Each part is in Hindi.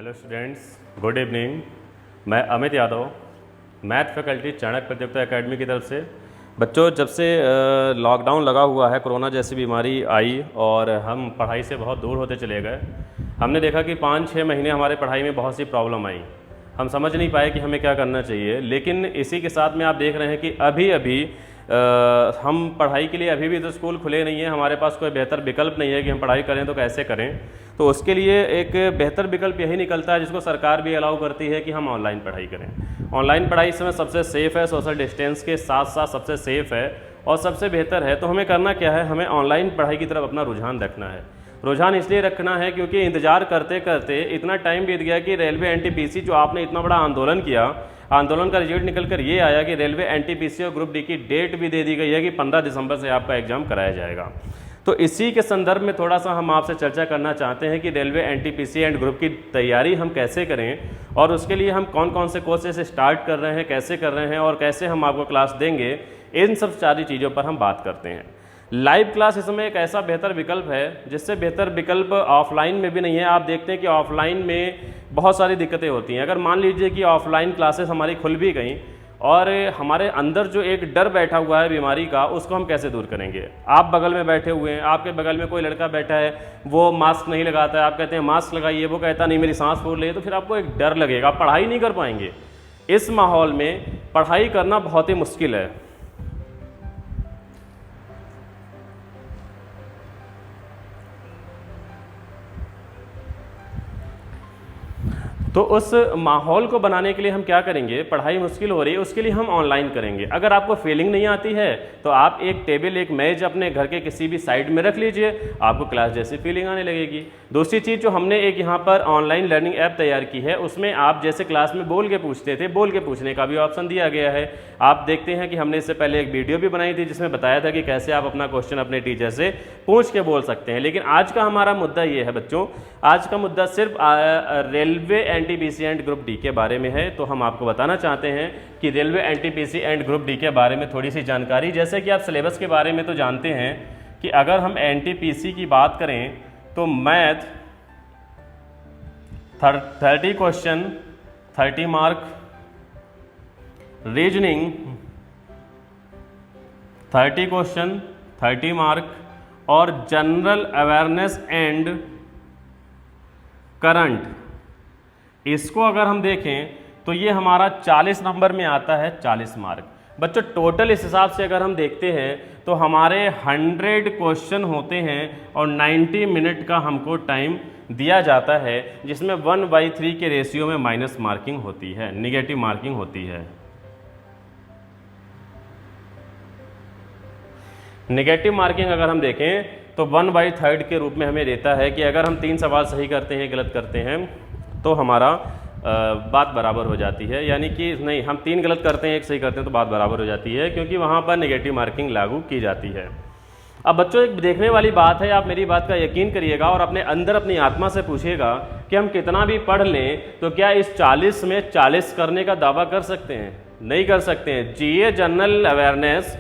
Hello students, good evening. मैं अमित यादव, मैथ फैकल्टी चाणक्य प्रतियोगिता एकेडमी की तरफ से। बच्चों, जब से लॉकडाउन लगा हुआ है, कोरोना जैसी बीमारी आई और हम पढ़ाई से बहुत दूर होते चले गए, हमने देखा कि 5-6 महीने हमारे पढ़ाई में बहुत सी प्रॉब्लम आई। हम समझ नहीं पाए कि हमें क्या करना चाहिए। लेकिन इसी के साथ में आप देख रहे हैं कि अभी अभी हम पढ़ाई के लिए अभी भी तो स्कूल खुले नहीं है, हमारे पास कोई बेहतर विकल्प नहीं है कि हम पढ़ाई करें तो कैसे करें। तो उसके लिए एक बेहतर विकल्प यही निकलता है, जिसको सरकार भी अलाउ करती है कि हम ऑनलाइन पढ़ाई करें। ऑनलाइन पढ़ाई इस समय सबसे सेफ़ है, सोशल डिस्टेंस के साथ साथ सबसे सेफ़ है और सबसे बेहतर है। तो हमें करना क्या है, हमें ऑनलाइन पढ़ाई की तरफ अपना रुझान रखना है। रुझान इसलिए रखना है क्योंकि इंतज़ार करते करते इतना टाइम बीत गया कि रेलवे एनटीपीसी जो आपने इतना बड़ा आंदोलन किया, आंदोलन का रिजल्ट निकल कर ये आया कि रेलवे एनटीपीसी और ग्रुप डी की डेट भी दे दी गई है कि 15 दिसंबर से आपका एग्ज़ाम कराया जाएगा। तो इसी के संदर्भ में थोड़ा सा हम आपसे चर्चा करना चाहते हैं कि रेलवे एनटीपीसी एंड ग्रुप की तैयारी हम कैसे करें और उसके लिए हम कौन कौन से कोर्सेज स्टार्ट कर रहे हैं, कैसे कर रहे हैं और कैसे हम आपको क्लास देंगे। इन सब सारी चीज़ों पर हम बात करते हैं। लाइव क्लास इस समय एक ऐसा बेहतर विकल्प है जिससे बेहतर विकल्प ऑफलाइन में भी नहीं है। आप देखते हैं कि ऑफलाइन में बहुत सारी दिक्कतें होती हैं। अगर मान लीजिए कि ऑफलाइन क्लासेस हमारी खुल भी गई और हमारे अंदर जो एक डर बैठा हुआ है बीमारी का, उसको हम कैसे दूर करेंगे। आप बगल में बैठे हुए हैं, आपके बगल में कोई लड़का बैठा है, वो मास्क नहीं लगाता है, आप कहते हैं मास्क लगाइए, वो कहता नहीं मेरी सांस फूल रही है, तो फिर आपको एक डर लगेगा, आप पढ़ाई नहीं कर पाएंगे। इस माहौल में पढ़ाई करना बहुत ही मुश्किल है। तो उस माहौल को बनाने के लिए हम क्या करेंगे, पढ़ाई मुश्किल हो रही है उसके लिए हम ऑनलाइन करेंगे। अगर आपको फीलिंग नहीं आती है तो आप एक टेबल, एक मेज अपने घर के किसी भी साइड में रख लीजिए, आपको क्लास जैसी फीलिंग आने लगेगी। दूसरी चीज़, जो हमने एक यहाँ पर ऑनलाइन लर्निंग ऐप तैयार की है, उसमें आप जैसे क्लास में बोल के पूछते थे, बोल के पूछने का भी ऑप्शन दिया गया है। आप देखते हैं कि हमने इससे पहले एक वीडियो भी बनाई थी जिसमें बताया था कि कैसे आप अपना क्वेश्चन अपने टीचर से पूछ के बोल सकते हैं। लेकिन आज का हमारा मुद्दा ये है बच्चों, आज का मुद्दा सिर्फ railway NTPC and group D के बारे में है। तो हम आपको बताना चाहते हैं कि railway NTPC and group D के बारे में थोड़ी सी जानकारी। जैसे कि आप सिलेबस के बारे में तो जानते हैं कि अगर हम एनटीपीसी की बात करें तो math 30 question 30 mark, reasoning 30 question 30 mark और जनरल अवेयरनेस एंड करंट, इसको अगर हम देखें तो ये हमारा 40 नंबर में आता है, 40 मार्क। बच्चों, टोटल इस हिसाब से अगर हम देखते हैं तो हमारे 100 क्वेश्चन होते हैं और 90 मिनट का हमको टाइम दिया जाता है, जिसमें 1/3 के रेशियो में माइनस मार्किंग होती है, निगेटिव मार्किंग होती है। नेगेटिव मार्किंग अगर हम देखें तो 1/3 के रूप में हमें देता है कि अगर हम 3 सवाल सही करते हैं, गलत करते हैं, तो हमारा बात बराबर हो जाती है। यानी कि नहीं, हम 3 गलत करते हैं, 1 सही करते हैं तो बात बराबर हो जाती है, क्योंकि वहाँ पर नेगेटिव मार्किंग लागू की जाती है। अब बच्चों, एक देखने वाली बात है, आप मेरी बात का यकीन करिएगा और अपने अंदर अपनी आत्मा से पूछिएगा कि हम कितना भी पढ़ लें तो क्या इस 40 में 40 करने का दावा कर सकते हैं? नहीं कर सकते हैं। जीए जनरल अवेयरनेस,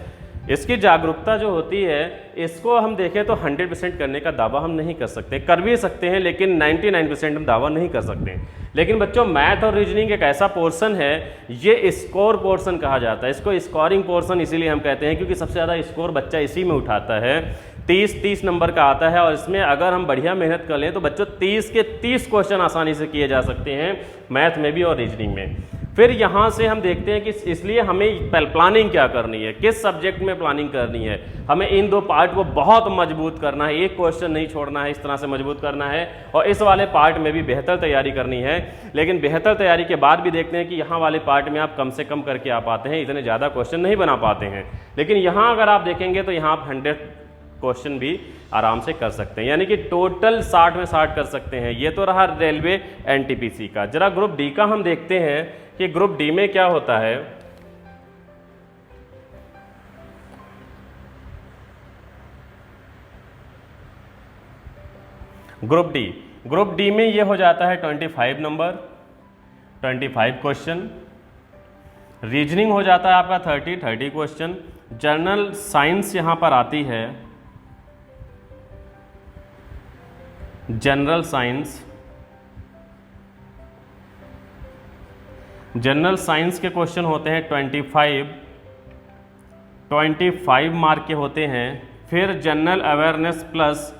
इसकी जागरूकता जो होती है, इसको हम देखें तो 100% करने का दावा हम नहीं कर सकते। कर भी सकते हैं लेकिन 99% हम दावा नहीं कर सकते। लेकिन बच्चों, मैथ और रीजनिंग एक ऐसा पोर्शन है, ये स्कोर पोर्शन कहा जाता है। इसको स्कोरिंग पोर्शन इसीलिए हम कहते हैं क्योंकि सबसे ज़्यादा स्कोर बच्चा इसी में उठाता है। 30 नंबर का आता है और इसमें अगर हम बढ़िया मेहनत कर लें तो बच्चों 30 के 30 क्वेश्चन आसानी से किए जा सकते हैं, मैथ में भी और रीजनिंग में। फिर यहाँ से हम देखते हैं कि इसलिए हमें प्लानिंग क्या करनी है, किस सब्जेक्ट में प्लानिंग करनी है। हमें इन 2 पार्ट को बहुत मजबूत करना है, एक क्वेश्चन नहीं छोड़ना है, इस तरह से मजबूत करना है और इस वाले पार्ट में भी बेहतर तैयारी करनी है। लेकिन बेहतर तैयारी के बाद भी देखते हैं कि यहाँ वाले पार्ट में आप कम से कम करके आ पाते हैं, इतने ज़्यादा क्वेश्चन नहीं बना पाते हैं। लेकिन यहाँ अगर आप देखेंगे तो यहाँ आप 100 क्वेश्चन भी आराम से कर सकते हैं, यानी कि टोटल 60 में 60 कर सकते हैं। ये तो रहा रेलवे एनटीपीसी का। जरा ग्रुप डी का हम देखते हैं कि ग्रुप डी में क्या होता है। ग्रुप डी में ये हो जाता है 25 नंबर, 25 क्वेश्चन। रीजनिंग हो जाता है आपका 30 क्वेश्चन। जनरल साइंस यहां पर आती है, जनरल साइंस जनरल साइंस के क्वेश्चन होते हैं 25 मार्क के होते हैं। फिर जनरल अवेयरनेस प्लस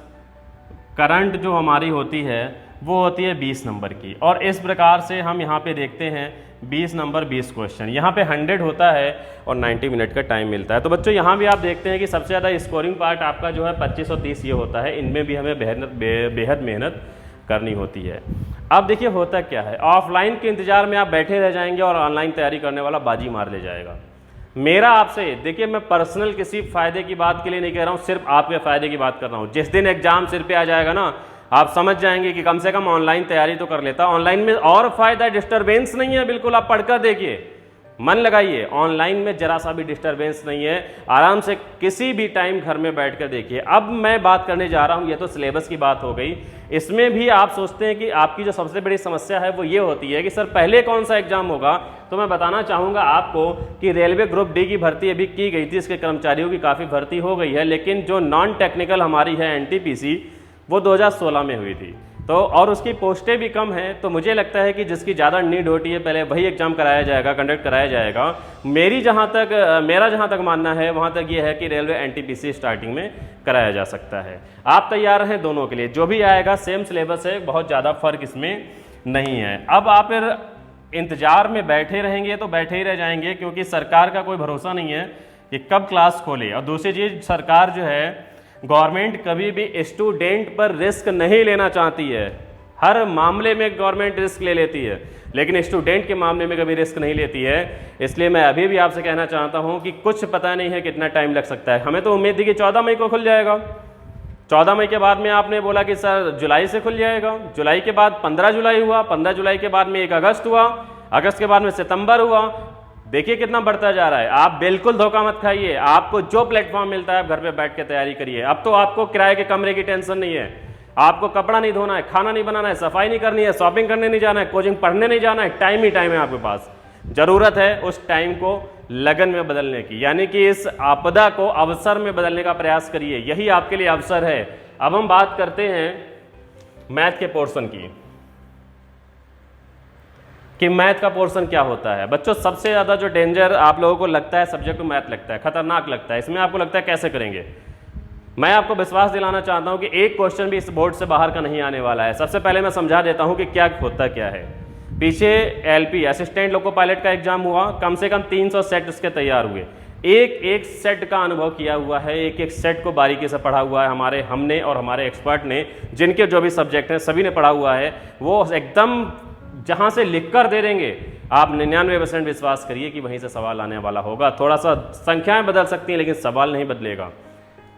करंट जो हमारी होती है वो होती है 20 नंबर की। और इस प्रकार से हम यहाँ पे देखते हैं 20 नंबर 20 क्वेश्चन, यहाँ पे 100 होता है और 90 मिनट का टाइम मिलता है। तो बच्चों यहाँ भी आप देखते हैं कि सबसे ज़्यादा स्कोरिंग पार्ट आपका जो है 25 और 30 ये होता है। इनमें भी हमें बेहद मेहनत करनी होती है। अब देखिए होता क्या है, ऑफलाइन के इंतजार में आप बैठे रह जाएंगे और ऑनलाइन तैयारी करने वाला बाजी मार ले जाएगा। मेरा आपसे, देखिए मैं पर्सनल किसी फायदे की बात के लिए नहीं कह रहा हूँ, सिर्फ आपके फायदे की बात कर रहा हूँ। जिस दिन एग्जाम सिर पे आ जाएगा ना, आप समझ जाएंगे कि कम से कम ऑनलाइन तैयारी तो कर लेता। ऑनलाइन में और फायदा, डिस्टरबेंस नहीं है, बिल्कुल आप पढ़कर देखिए, मन लगाइए। ऑनलाइन में जरा सा भी डिस्टरबेंस नहीं है, आराम से किसी भी टाइम घर में बैठकर देखिए। अब मैं बात करने जा रहा हूं, ये तो सिलेबस की बात हो गई, इसमें भी आप सोचते हैं कि आपकी जो सबसे बड़ी समस्या है वो ये होती है कि सर पहले कौन सा एग्जाम होगा। तो मैं बताना चाहूँगा आपको कि रेलवे ग्रुप डी की भर्ती अभी की गई थी, इसके कर्मचारियों की काफ़ी भर्ती हो गई है, लेकिन जो नॉन टेक्निकल हमारी है एनटीपीसी वो 2016 में हुई थी, तो और उसकी पोस्टें भी कम हैं। तो मुझे लगता है कि जिसकी ज़्यादा नीड होती है पहले वही एग्जाम कराया जाएगा, कंडक्ट कराया जाएगा। मेरा जहाँ तक मानना है वहाँ तक ये है कि रेलवे एनटीपीसी स्टार्टिंग में कराया जा सकता है। आप तैयार हैं दोनों के लिए, जो भी आएगा सेम सिलेबस है, बहुत ज़्यादा फर्क इसमें नहीं है। अब आप फिर इंतजार में बैठे रहेंगे तो बैठे ही रह जाएंगे, क्योंकि सरकार का कोई भरोसा नहीं है कि कब क्लास खोले। और दूसरी चीज़, सरकार जो है, गवर्नमेंट कभी भी स्टूडेंट पर रिस्क नहीं लेना चाहती है। हर मामले में गवर्नमेंट रिस्क ले लेती है, लेकिन स्टूडेंट के मामले में कभी रिस्क नहीं लेती है। इसलिए मैं अभी भी आपसे कहना चाहता हूं कि कुछ पता नहीं है कितना टाइम लग सकता है। हमें तो उम्मीद थी कि 14 मई को खुल जाएगा, 14 मई के बाद में आपने बोला कि सर जुलाई से खुल जाएगा, जुलाई के बाद 15 जुलाई हुआ, 15 जुलाई के बाद में 1 अगस्त हुआ, अगस्त के बाद में सितंबर हुआ। देखिए कितना बढ़ता जा रहा है। आप बिल्कुल धोखा मत खाइए, आपको जो प्लेटफॉर्म मिलता है आप घर पे बैठ के तैयारी करिए। अब तो आपको किराए के कमरे की टेंशन नहीं है, आपको कपड़ा नहीं धोना है, खाना नहीं बनाना है, सफाई नहीं करनी है, शॉपिंग करने नहीं जाना है, कोचिंग पढ़ने नहीं जाना है, टाइम ही टाइम है आपके पास। जरूरत है उस टाइम को लगन में बदलने की, यानी कि इस आपदा को अवसर में बदलने का प्रयास करिए, यही आपके लिए अवसर है। अब हम बात करते हैं मैथ के पोर्शन की कि मैथ का पोर्शन क्या होता है। बच्चों सबसे ज़्यादा जो डेंजर आप लोगों को लगता है सब्जेक्ट मैथ लगता है, खतरनाक लगता है, इसमें आपको लगता है कैसे करेंगे। मैं आपको विश्वास दिलाना चाहता हूं कि एक क्वेश्चन भी इस बोर्ड से बाहर का नहीं आने वाला है। सबसे पहले मैं समझा देता हूं कि क्या होता क्या है। पीछे एलपी असिस्टेंट लोको पायलट का एग्जाम हुआ, कम से कम 300 सेट उसके तैयार हुए, एक एक सेट का अनुभव किया हुआ है, एक एक सेट को बारीकी से पढ़ा हुआ है हमने और हमारे एक्सपर्ट ने, जिनके जो भी सब्जेक्ट हैं सभी ने पढ़ा हुआ है। वो एकदम जहां से लिख कर दे देंगे, आप 99% विश्वास करिए कि वहीं से सवाल आने वाला होगा। थोड़ा सा संख्याएं बदल सकती हैं लेकिन सवाल नहीं बदलेगा।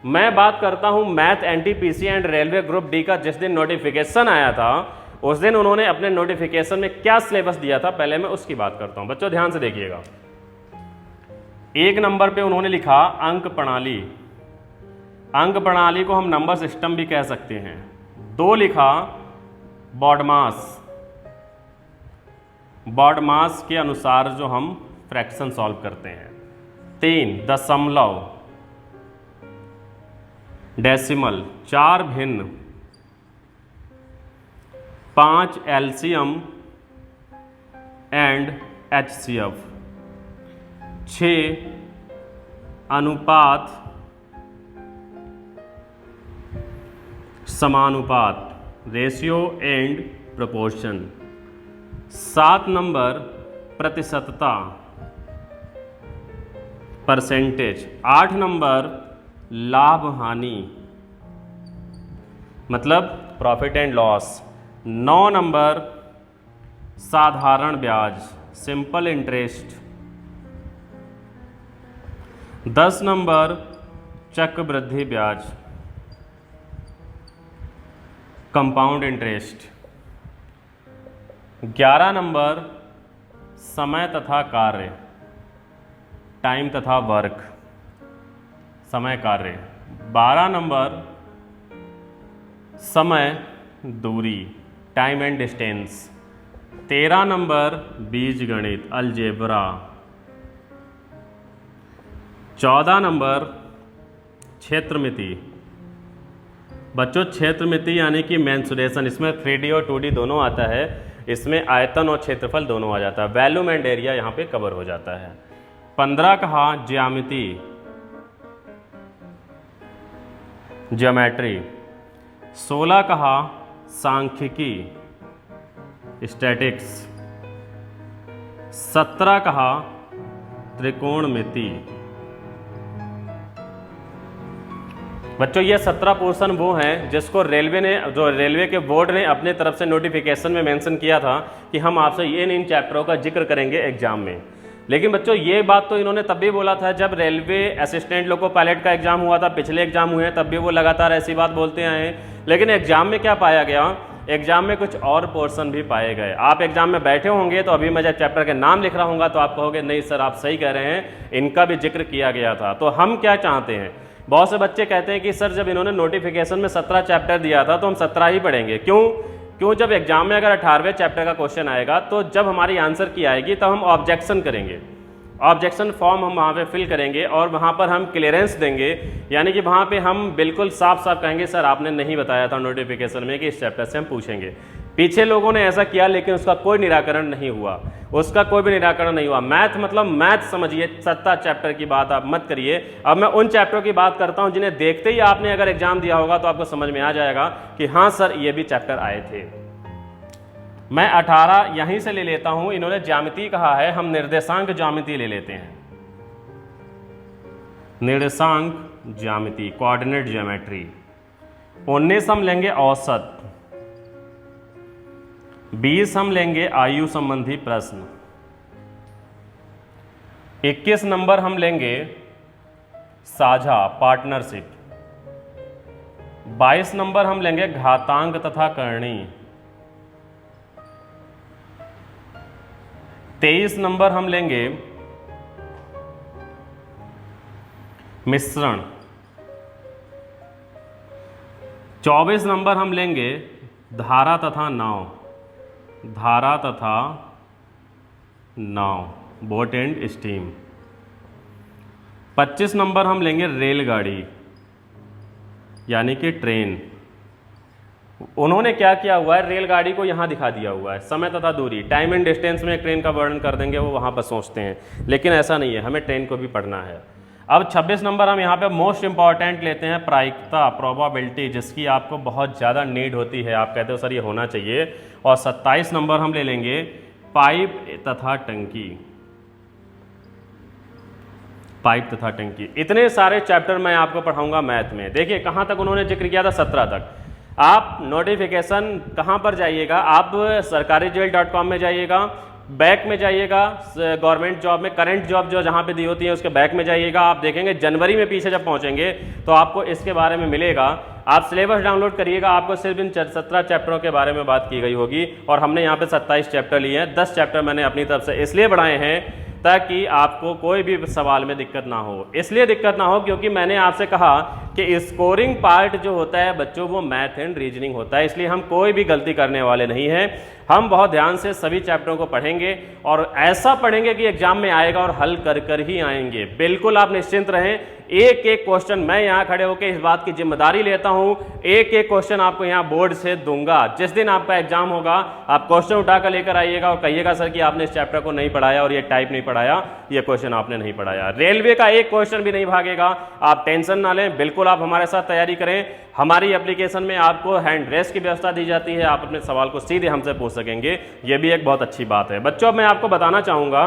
मैं बात करता हूं math NTPC and railway group D का। जिस दिन नोटिफिकेशन आया था उस दिन उन्होंने अपने नोटिफिकेशन में क्या सिलेबस दिया था, पहले मैं उसकी बात करता हूं। बच्चों ध्यान से देखिएगा, 1 नंबर पे उन्होंने लिखा अंक प्रणाली। अंक प्रणाली को हम नंबर सिस्टम भी कह सकते हैं। 2 लिखा बॉडमास। बॉडमास के अनुसार जो हम फ्रैक्शन सॉल्व करते हैं। 3 दशमलव, डेसिमल, 4 भिन्न, 5 एलसीएम एंड एचसीएफ, 6 अनुपात समानुपात, रेशियो एंड प्रोपोर्शन, 7 नंबर प्रतिशतता, परसेंटेज, 8 नंबर लाभ हानि मतलब प्रॉफिट एंड लॉस, 9 नंबर साधारण ब्याज सिंपल इंटरेस्ट, 10 नंबर चक्रवृद्धि ब्याज कंपाउंड इंटरेस्ट, 11 नंबर समय तथा कार्य टाइम तथा वर्क समय कार्य, 12 नंबर समय दूरी टाइम एंड डिस्टेंस, 13 नंबर बीज गणित अलजेब्रा, 14 नंबर क्षेत्रमिति। बच्चों क्षेत्रमिति यानी कि मेंसुरेशन, इसमें 3D और 2D दोनों आता है। इसमें आयतन और क्षेत्रफल दोनों आ जाता है, वॉल्यूम एंड एरिया यहाँ पे कवर हो जाता है। 15 कहा ज्यामिति, ज्योमेट्री। 16 कहा सांख्यिकी, स्टैटिक्स। 17 कहा त्रिकोणमिति। बच्चों ये 17 पोर्शन वो हैं जिसको रेलवे के बोर्ड ने अपने तरफ से नोटिफिकेशन में मेंशन किया था कि हम आपसे इन चैप्टरों का जिक्र करेंगे एग्जाम में। लेकिन बच्चों ये बात तो इन्होंने तब भी बोला था जब रेलवे असिस्टेंट लोको पायलट का एग्जाम हुआ था, पिछले एग्जाम हुए हैं, तब भी वो लगातार ऐसी बात बोलते आए हैं। लेकिन एग्जाम में क्या पाया गया, एग्जाम में कुछ और पोर्शन भी पाए गए। आप एग्जाम में बैठे होंगे तो अभी मैं जब चैप्टर के नाम लिख रहा हूँगा तो आप कहोगे नहीं सर आप सही कह रहे हैं, इनका भी जिक्र किया गया था। तो हम क्या चाहते हैं, बहुत से बच्चे कहते हैं कि सर जब इन्होंने नोटिफिकेशन में 17 चैप्टर दिया था तो हम 17 ही पढ़ेंगे। क्यों जब एग्जाम में अगर 18वें चैप्टर का क्वेश्चन आएगा तो जब हमारी आंसर की आएगी तब हम ऑब्जेक्शन करेंगे, ऑब्जेक्शन फॉर्म हम वहाँ पे फिल करेंगे और वहाँ पर हम क्लियरेंस देंगे, यानी कि वहाँ पे हम बिल्कुल साफ साफ कहेंगे सर आपने नहीं बताया था नोटिफिकेशन में कि इस चैप्टर से हम पूछेंगे। पीछे लोगों ने ऐसा किया लेकिन उसका कोई निराकरण नहीं हुआ, उसका कोई भी निराकरण नहीं हुआ। मैथ मतलब मैथ समझिए, 17 चैप्टर की बात आप मत करिए। अब मैं उन चैप्टरों की बात करता हूँ जिन्हें देखते ही आपने अगर एग्जाम दिया होगा तो आपको समझ में आ जाएगा कि हाँ सर ये भी चैप्टर आए थे। मैं 18 यहीं से ले लेता हूं, इन्होंने ज्यामिति कहा है, हम निर्देशांक ज्यामिति ले लेते हैं। निर्देशांक ज्यामिति, कोऑर्डिनेट ज्योमेट्री। 19 हम लेंगे औसत, 20 हम लेंगे आयु संबंधी प्रश्न, 21 नंबर हम लेंगे साझा पार्टनरशिप, 22 नंबर हम लेंगे घातांक तथा करणी, 23 नंबर हम लेंगे मिश्रण, 24 नंबर हम लेंगे धारा तथा नाव, धारा तथा नाव, बोट एंड स्टीम। 25 नंबर हम लेंगे रेलगाड़ी यानी कि ट्रेन। उन्होंने क्या किया हुआ है, रेलगाड़ी को यहाँ दिखा दिया हुआ है, समय तथा दूरी, टाइम एंड डिस्टेंस में ट्रेन का वर्णन कर देंगे, वो वहाँ पर सोचते हैं, लेकिन ऐसा नहीं है, हमें ट्रेन को भी पढ़ना है। अब 26 नंबर हम यहाँ पे मोस्ट इंपॉर्टेंट लेते हैं प्रायिकता, प्रोबेबिलिटी, जिसकी आपको बहुत ज़्यादा नीड होती है, आप कहते हो सर ये होना चाहिए। और 27 नंबर हम ले लेंगे पाइप तथा टंकी, पाइप तथा टंकी। इतने सारे चैप्टर मैं आपको पढ़ाऊंगा मैथ में। देखिए कहाँ तक उन्होंने जिक्र किया था, 17 तक। आप नोटिफिकेशन कहाँ पर जाइएगा, आप sarkarijail.com में जाइएगा, बैक में जाइएगा, गवर्नमेंट जॉब में करंट जॉब जो जहाँ पे दी होती है उसके बैक में जाइएगा, आप देखेंगे जनवरी में पीछे जब पहुँचेंगे तो आपको इसके बारे में मिलेगा। आप सिलेबस डाउनलोड करिएगा, आपको सिर्फ इन 17 चैप्टरों के बारे में बात की गई होगी और हमने यहाँ पे 27 चैप्टर लिए हैं। 10 चैप्टर मैंने अपनी तरफ से इसलिए बढ़ाए हैं ताकि आपको कोई भी सवाल में दिक्कत ना हो। इसलिए दिक्कत ना हो क्योंकि मैंने आपसे कहा कि स्कोरिंग पार्ट जो होता है बच्चों वो मैथ एंड रीजनिंग होता है, इसलिए हम कोई भी गलती करने वाले नहीं हैं। हम बहुत ध्यान से सभी चैप्टरों को पढ़ेंगे और ऐसा पढ़ेंगे कि एग्जाम में आएगा और हल कर कर ही आएंगे। बिल्कुल आप निश्चिंत रहें, एक एक क्वेश्चन मैं यहाँ खड़े होकर इस बात की जिम्मेदारी लेता हूँ, एक एक क्वेश्चन आपको यहाँ बोर्ड से दूंगा। जिस दिन आपका एग्जाम होगा आप क्वेश्चन उठाकर लेकर आइएगा और कहिएगा सर कि आपने इस चैप्टर को नहीं पढ़ाया और ये टाइप नहीं पढ़ाया, ये क्वेश्चन आपने नहीं पढ़ाया। रेलवे का एक क्वेश्चन भी नहीं भागेगा, आप टेंशन ना लें, बिल्कुल आप हमारे साथ तैयारी करें। हमारी एप्लीकेशन में आपको हैंड रेस की व्यवस्था दी जाती है, आप अपने सवाल को सीधे हमसे पूछ सकेंगे, ये भी एक बहुत अच्छी बात है। बच्चों मैं आपको बताना चाहूँगा,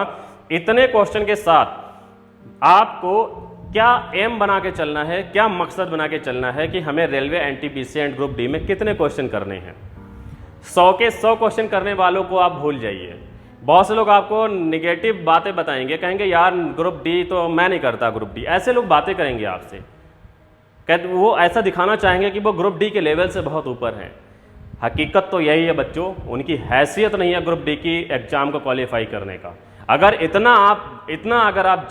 इतने क्वेश्चन के साथ आपको क्या एम बना के चलना है, क्या मकसद बना के चलना है कि हमें railway NTPC and group D में कितने क्वेश्चन करने हैं। 100 के 100 क्वेश्चन करने वालों को आप भूल जाइए। बहुत से लोग आपको निगेटिव बातें बताएंगे, कहेंगे यार ग्रुप डी तो मैं नहीं करता, ग्रुप डी, ऐसे लोग बातें करेंगे आपसे, कहते वो ऐसा दिखाना चाहेंगे कि वो ग्रुप डी के लेवल से बहुत ऊपर हैं। हकीकत तो यही है बच्चों, उनकी हैसियत नहीं है ग्रुप डी की एग्जाम को क्वालिफाई करने का। अगर इतना अगर आप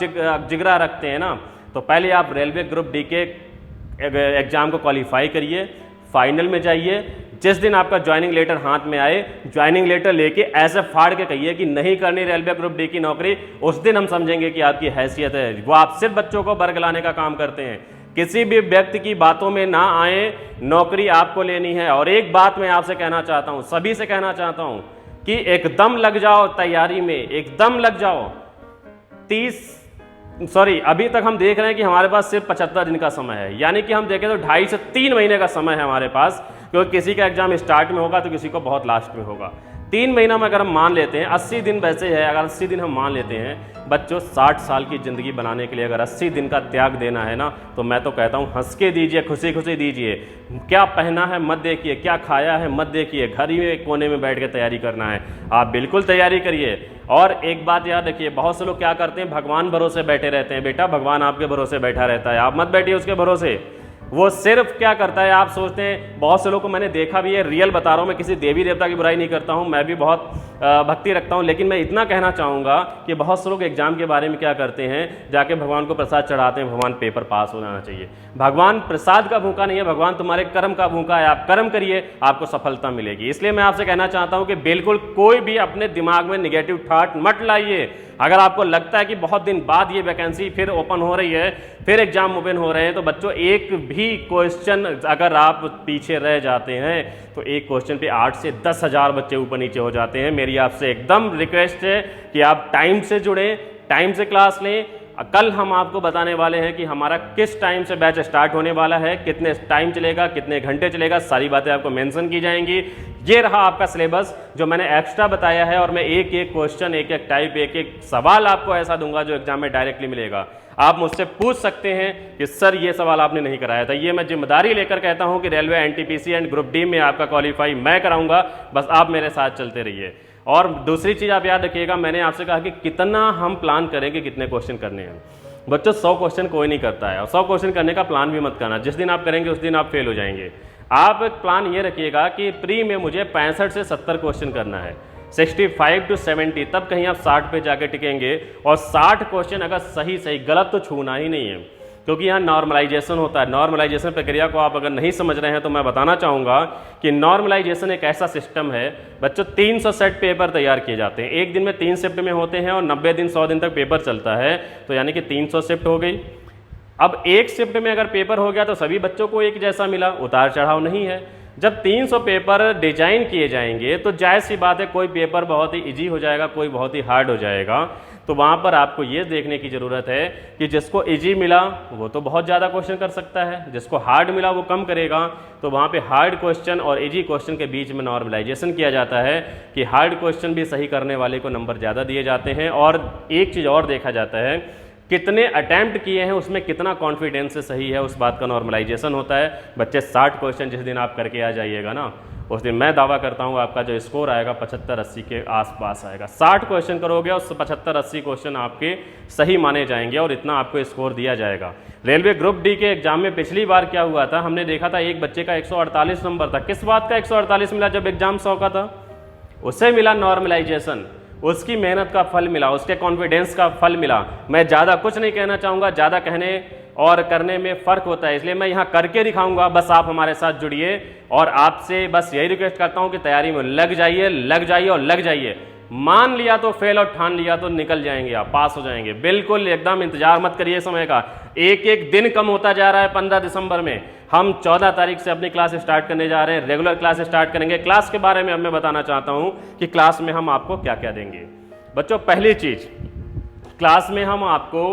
जिगरा रखते हैं ना तो पहले आप रेलवे ग्रुप डी के एग्जाम को क्वालिफाई करिए, फाइनल में जाइए। जिस दिन आपका ज्वाइनिंग लेटर हाथ में आए, ज्वाइनिंग लेटर लेके ऐसे फाड़ के कहिए कि नहीं करनी रेलवे ग्रुप डी की नौकरी, उस दिन हम समझेंगे कि आपकी हैसियत है। वो आप सिर्फ बच्चों को बरगलाने का काम करते हैं, किसी भी व्यक्ति की बातों में ना आए, नौकरी आपको लेनी है। और एक बात मैं आपसे कहना चाहता हूं, सभी से कहना चाहता हूं, कि एकदम लग जाओ तैयारी में, एकदम लग जाओ। अभी तक हम देख रहे हैं कि हमारे पास सिर्फ 75 दिन का समय है, यानी कि हम देखें तो 2.5 से 3 महीने का समय है हमारे पास, क्योंकि किसी का एग्जाम स्टार्ट में होगा तो किसी को बहुत लास्ट में होगा। 3 महीना में अगर हम मान लेते हैं, 80 दिन वैसे है, अगर 80 दिन हम मान लेते हैं बच्चों, 60 साल की ज़िंदगी बनाने के लिए अगर 80 दिन का त्याग देना है ना, तो मैं तो कहता हूँ हंस के दीजिए, खुशी खुशी दीजिए। क्या पहना है मत देखिए, क्या खाया है मत देखिए, घर ही में कोने में बैठ के तैयारी करना है। आप बिल्कुल तैयारी करिए। और एक बात याद रखिए, बहुत से लोग क्या करते हैं, भगवान भरोसे बैठे रहते हैं। बेटा भगवान आपके भरोसे बैठा रहता है, आप मत बैठिए उसके भरोसे। वो सिर्फ क्या करता है, आप सोचते हैं, बहुत से लोगों को मैंने देखा भी है, रियल बता रहा हूँ मैं, किसी देवी देवता की बुराई नहीं करता हूँ, मैं भी बहुत भक्ति रखता हूँ, लेकिन मैं इतना कहना चाहूँगा कि बहुत से लोग एग्जाम के बारे में क्या करते हैं, जाके भगवान को प्रसाद चढ़ाते हैं, भगवान पेपर पास हो जाना चाहिए। भगवान प्रसाद का भूखा नहीं है, भगवान तुम्हारे कर्म का भूखा है। आप कर्म करिए, आपको सफलता मिलेगी। इसलिए मैं आपसे कहना चाहता हूँ कि बिल्कुल कोई भी अपने दिमाग में निगेटिव थॉट मत लाइए। अगर आपको लगता है कि बहुत दिन बाद ये वैकेंसी फिर ओपन हो रही है, फिर एग्जाम ओपन हो रहे हैं, तो बच्चों एक भी क्वेश्चन अगर आप पीछे रह जाते हैं तो एक क्वेश्चन पे 8 से 10 हज़ार बच्चे ऊपर नीचे हो जाते हैं। मेरी आपसे एकदम रिक्वेस्ट है कि आप टाइम से जुड़ें, टाइम से क्लास लें। कल हम आपको बताने वाले हैं कि हमारा किस टाइम से बैच स्टार्ट होने वाला है, कितने टाइम चलेगा, कितने घंटे चलेगा, सारी बातें आपको मेंशन की जाएंगी। ये रहा आपका सिलेबस जो मैंने एक्स्ट्रा बताया है, और मैं एक एक क्वेश्चन, एक एक टाइप, एक एक सवाल आपको ऐसा दूंगा जो एग्जाम में डायरेक्टली मिलेगा। आप मुझसे पूछ सकते हैं कि सर ये सवाल आपने नहीं कराया था। ये मैं जिम्मेदारी लेकर कहता हूं कि railway NTPC and group D में आपका क्वालिफाई मैं कराऊंगा, बस आप मेरे साथ चलते रहिए। और दूसरी चीज़ आप याद रखिएगा, मैंने आपसे कहा कि कितना हम प्लान करेंगे, कितने क्वेश्चन करने हैं। बच्चों 100 क्वेश्चन कोई नहीं करता है, और 100 क्वेश्चन करने का प्लान भी मत करना। जिस दिन आप करेंगे उस दिन आप फेल हो जाएंगे। आप एक प्लान ये रखिएगा कि प्री में मुझे 65 से 70 क्वेश्चन करना है, 65 to 70, तब कहीं आप 60 पे जाके टिकेंगे। और 60 क्वेश्चन अगर सही गलत तो छूना ही नहीं है, क्योंकि यहाँ नॉर्मलाइजेशन होता है। नॉर्मलाइजेशन प्रक्रिया को आप अगर नहीं समझ रहे हैं तो मैं बताना चाहूँगा कि नॉर्मलाइजेशन एक ऐसा सिस्टम है बच्चों, 300 सेट पेपर तैयार किए जाते हैं। एक दिन में 3 शिफ्ट में होते हैं, और 90 दिन 100 दिन तक पेपर चलता है, तो यानी कि 300 शिफ्ट हो गई। अब एक शिफ्ट में अगर पेपर हो गया तो सभी बच्चों को एक जैसा मिला, उतार चढ़ाव नहीं है। जब 300 पेपर डिजाइन किए जाएंगे तो जायज़ सी बात है, कोई पेपर बहुत ही इजी हो जाएगा, कोई बहुत ही हार्ड हो जाएगा। तो वहाँ पर आपको ये देखने की ज़रूरत है कि जिसको इजी मिला वो तो बहुत ज़्यादा क्वेश्चन कर सकता है, जिसको हार्ड मिला वो कम करेगा। तो वहाँ पे हार्ड क्वेश्चन और इजी क्वेश्चन के बीच में नॉर्मलाइजेशन किया जाता है कि हार्ड क्वेश्चन भी सही करने वाले को नंबर ज़्यादा दिए जाते हैं। और एक चीज़ और देखा जाता है, कितने अटैम्प्ट किए हैं उसमें कितना कॉन्फिडेंस से सही है, उस बात का नॉर्मलाइजेशन होता है। बच्चे 60 क्वेश्चन जिस दिन आप करके आ जाइएगा ना, उस दिन मैं दावा करता हूँ आपका जो स्कोर आएगा 75-80 के आसपास आएगा। 60 क्वेश्चन करोगे और 75-80 क्वेश्चन आपके सही माने जाएंगे, और इतना आपको स्कोर दिया जाएगा। रेलवे ग्रुप डी के एग्जाम में पिछली बार क्या हुआ था, हमने देखा था एक बच्चे का 148 नंबर था। किस बात का 148 मिला? जब एग्जाम 100 का था, उसे मिला नॉर्मलाइजेशन, उसकी मेहनत का फल मिला, उसके कॉन्फिडेंस का फल मिला। मैं ज़्यादा कुछ नहीं कहना चाहूँगा, ज़्यादा कहने और करने में फ़र्क होता है, इसलिए मैं यहाँ करके दिखाऊंगा। बस आप हमारे साथ जुड़िए, और आपसे बस यही रिक्वेस्ट करता हूँ कि तैयारी में लग जाइए, लग जाइए और लग जाइए। मान लिया तो फेल, और ठान लिया तो निकल जाएंगे, आप पास हो जाएंगे। बिल्कुल एकदम इंतजार मत करिए समय का, एक एक दिन कम होता जा रहा है। 15 दिसंबर में हम 14 तारीख से अपनी क्लास स्टार्ट करने जा रहे हैं, रेगुलर क्लास स्टार्ट करेंगे। क्लास के बारे में अब मैं बताना चाहता हूं कि क्लास में हम आपको क्या क्या देंगे। बच्चों पहली चीज, क्लास में हम आपको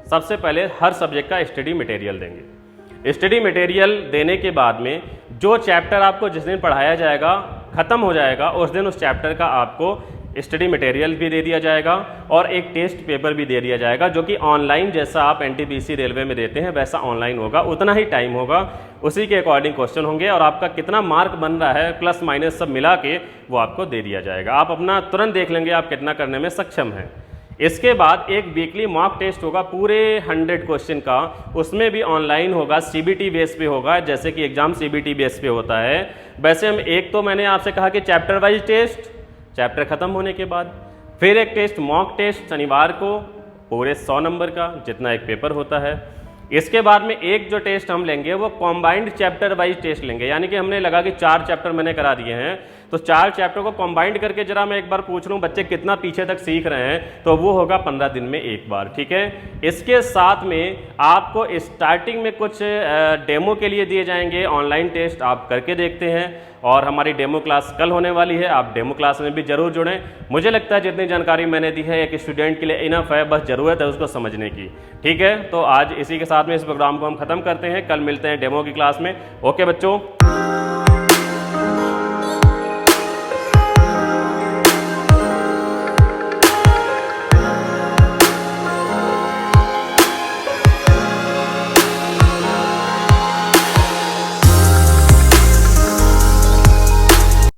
सबसे पहले हर सब्जेक्ट का स्टडी मटेरियल देंगे। स्टडी मटेरियल देने के बाद में जो चैप्टर आपको जिस दिन पढ़ाया जाएगा, खत्म हो जाएगा, उस दिन उस चैप्टर का आपको स्टडी मटेरियल भी दे दिया जाएगा, और एक टेस्ट पेपर भी दे दिया जाएगा, जो कि ऑनलाइन जैसा आप एनटीपीसी रेलवे में देते हैं वैसा ऑनलाइन होगा। उतना ही टाइम होगा, उसी के अकॉर्डिंग क्वेश्चन होंगे, और आपका कितना मार्क बन रहा है प्लस माइनस सब मिला के वो आपको दे दिया जाएगा। आप अपना तुरंत देख लेंगे आप कितना करने में सक्षम हैं। इसके बाद एक वीकली मॉक टेस्ट होगा पूरे 100 क्वेश्चन का, उसमें भी ऑनलाइन होगा, सीबीटी बेस पे होगा, जैसे कि एग्जाम सीबीटी बेस पे होता है। वैसे हम एक तो मैंने आपसे कहा कि चैप्टर वाइज टेस्ट, चैप्टर खत्म होने के बाद फिर एक टेस्ट मॉक टेस्ट शनिवार को पूरे 100 नंबर का, जितना एक पेपर होता है। इसके बाद में एक जो टेस्ट हम लेंगे वो कॉम्बाइंड चैप्टर वाइज टेस्ट लेंगे, यानी कि हमने लगा कि 4 चैप्टर मैंने करा दिए हैं, तो 4 चैप्टर को कॉम्बाइंड करके जरा मैं एक बार पूछ लूँ बच्चे कितना पीछे तक सीख रहे हैं, तो वो होगा 15 दिन में एक बार। ठीक है, इसके साथ में आपको स्टार्टिंग में कुछ डेमो के लिए दिए जाएंगे, ऑनलाइन टेस्ट आप करके देखते हैं, और हमारी डेमो क्लास कल होने वाली है, आप डेमो क्लास में भी जरूर जुड़ें। मुझे लगता है जितनी जानकारी मैंने दी है एक स्टूडेंट के लिए इनफ है, बस ज़रूरत है उसको समझने की। ठीक है, तो आज इसी के साथ में इस प्रोग्राम को हम खत्म करते हैं, कल मिलते हैं डेमो की क्लास में। ओके बच्चों।